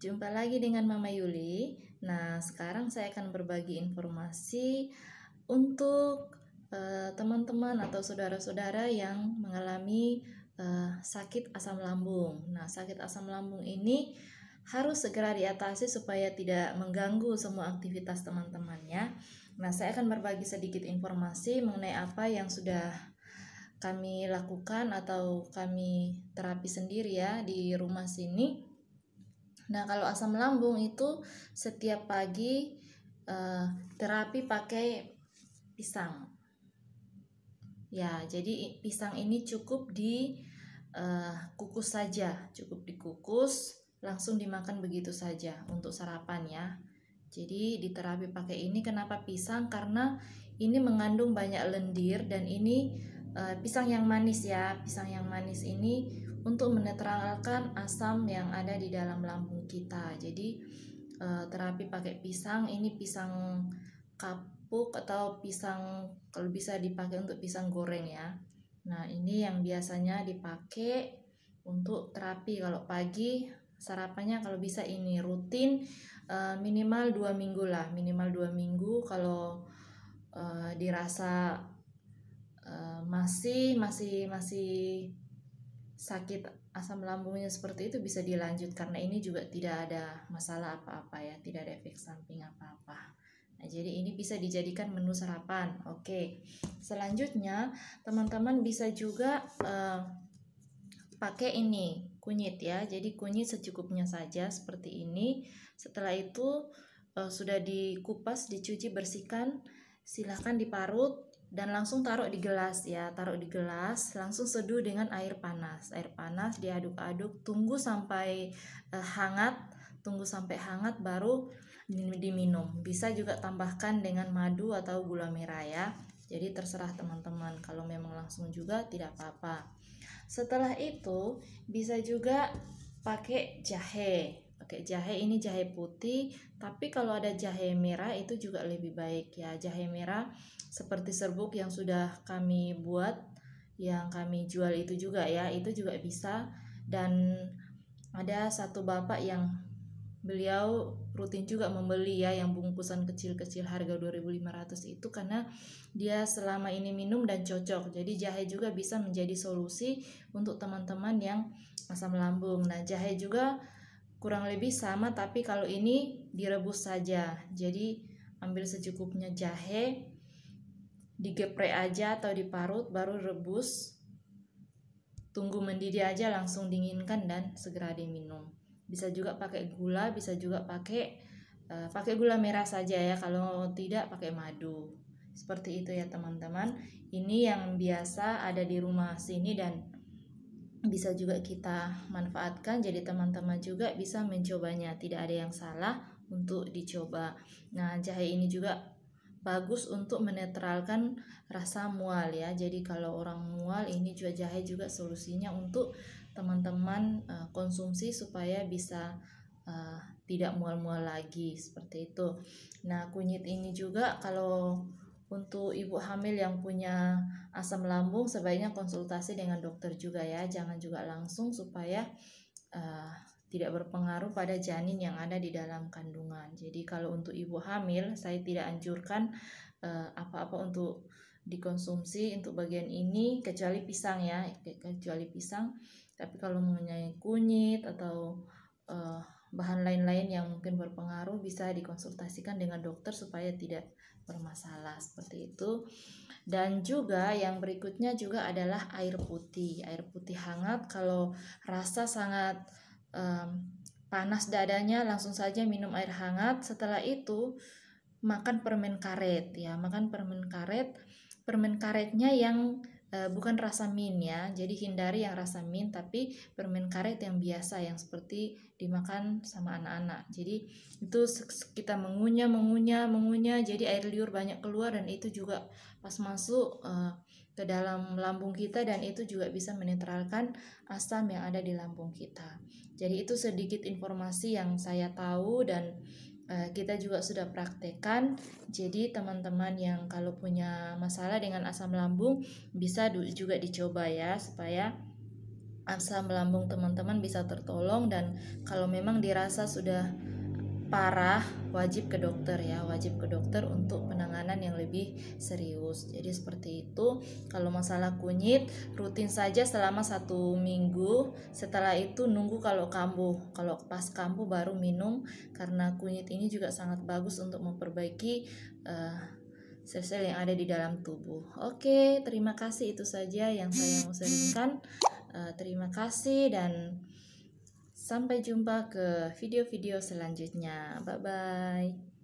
Jumpa lagi dengan Mama Yuli. Nah, sekarang saya akan berbagi informasi untuk teman-teman atau saudara-saudara yang mengalami sakit asam lambung. Nah, sakit asam lambung ini harus segera diatasi supaya tidak mengganggu semua aktivitas teman-temannya. Nah, saya akan berbagi sedikit informasi mengenai apa yang sudah kami lakukan atau kami terapi sendiri ya di rumah sini. Nah, kalau asam lambung itu setiap pagi terapi pakai pisang. Ya, jadi pisang ini cukup dikukus saja, cukup dikukus, langsung dimakan begitu saja untuk sarapan ya. Jadi di terapi pakai ini kenapa pisang? Karena ini mengandung banyak lendir dan ini pisang yang manis ya. Pisang yang manis ini untuk menetralkan asam yang ada di dalam lambung kita. Jadi terapi pakai pisang ini pisang kapuk atau pisang kalau bisa dipakai untuk pisang goreng ya. Nah, ini yang biasanya dipakai untuk terapi kalau pagi sarapannya kalau bisa ini rutin minimal 2 minggu lah, minimal 2 minggu. Kalau dirasa masih sakit asam lambungnya seperti itu bisa dilanjut karena ini juga tidak ada masalah apa-apa ya, tidak ada efek samping apa-apa. Nah, jadi ini bisa dijadikan menu sarapan. Oke. Selanjutnya, teman-teman bisa juga pakai ini kunyit ya. Jadi kunyit secukupnya saja seperti ini. Setelah itu sudah dikupas, dicuci, bersihkan, silahkan diparut dan langsung taruh di gelas ya. Taruh di gelas, langsung seduh dengan air panas. Air panas diaduk-aduk, tunggu sampai hangat. Tunggu sampai hangat baru diminum. Bisa juga tambahkan dengan madu atau gula merah ya. Jadi terserah teman-teman. Kalau memang langsung juga tidak apa-apa. Setelah itu bisa juga pakai jahe. Pakai jahe ini jahe putih, tapi kalau ada jahe merah itu juga lebih baik ya. Jahe merah seperti serbuk yang sudah kami buat, yang kami jual itu juga ya, itu juga bisa. Dan ada satu bapak yang beliau rutin juga membeli ya yang bungkusan kecil-kecil harga 2.500 itu karena dia selama ini minum dan cocok. Jadi jahe juga bisa menjadi solusi untuk teman-teman yang asam lambung. Nah, jahe juga kurang lebih sama tapi kalau ini direbus saja. Jadi ambil secukupnya jahe, digeprek aja atau diparut baru rebus. Tunggu mendidih aja langsung dinginkan dan segera diminum. Bisa juga pakai gula, bisa juga pakai gula merah saja ya. Kalau tidak pakai madu. Seperti itu ya teman-teman. Ini yang biasa ada di rumah sini dan bisa juga kita manfaatkan. Jadi teman-teman juga bisa mencobanya. Tidak ada yang salah untuk dicoba. Nah, jahe ini juga bagus untuk menetralkan rasa mual ya. Jadi kalau orang mual ini juga jahe juga solusinya untuk teman-teman konsumsi supaya bisa tidak mual-mual lagi seperti itu. Nah, kunyit ini juga kalau untuk ibu hamil yang punya asam lambung sebaiknya konsultasi dengan dokter juga ya. Jangan juga langsung supaya tidak berpengaruh pada janin yang ada di dalam kandungan. Jadi kalau untuk ibu hamil saya tidak anjurkan apa-apa untuk dikonsumsi untuk bagian ini kecuali pisang ya, kecuali pisang. Tapi kalau mengenai kunyit atau bahan lain-lain yang mungkin berpengaruh bisa dikonsultasikan dengan dokter supaya tidak bermasalah seperti itu. Dan juga yang berikutnya juga adalah air putih. Air putih hangat kalau rasa sangat panas dadanya langsung saja minum air hangat. Setelah itu makan permen karet ya, makan permen karet. Permen karetnya yang bukan rasa mint ya. Jadi hindari yang rasa mint tapi permen karet yang biasa yang seperti dimakan sama anak-anak. Jadi itu kita mengunyah jadi air liur banyak keluar dan itu juga pas masuk ke dalam lambung kita dan itu juga bisa menetralkan asam yang ada di lambung kita. Jadi itu sedikit informasi yang saya tahu dan kita juga sudah praktekkan. Jadi teman-teman yang kalau punya masalah dengan asam lambung bisa juga dicoba ya supaya asam lambung teman-teman bisa tertolong. Dan kalau memang dirasa sudah parah, wajib ke dokter ya, wajib ke dokter untuk penanganan yang lebih serius. Jadi seperti itu. Kalau masalah kunyit, rutin saja selama 1 minggu. Setelah itu nunggu kalau kambuh. Kalau pas kambuh baru minum, karena kunyit ini juga sangat bagus untuk memperbaiki sel-sel yang ada di dalam tubuh. Oke, terima kasih, itu saja yang saya mau sharingkan. Terima kasih dan sampai jumpa ke video-video selanjutnya. Bye-bye.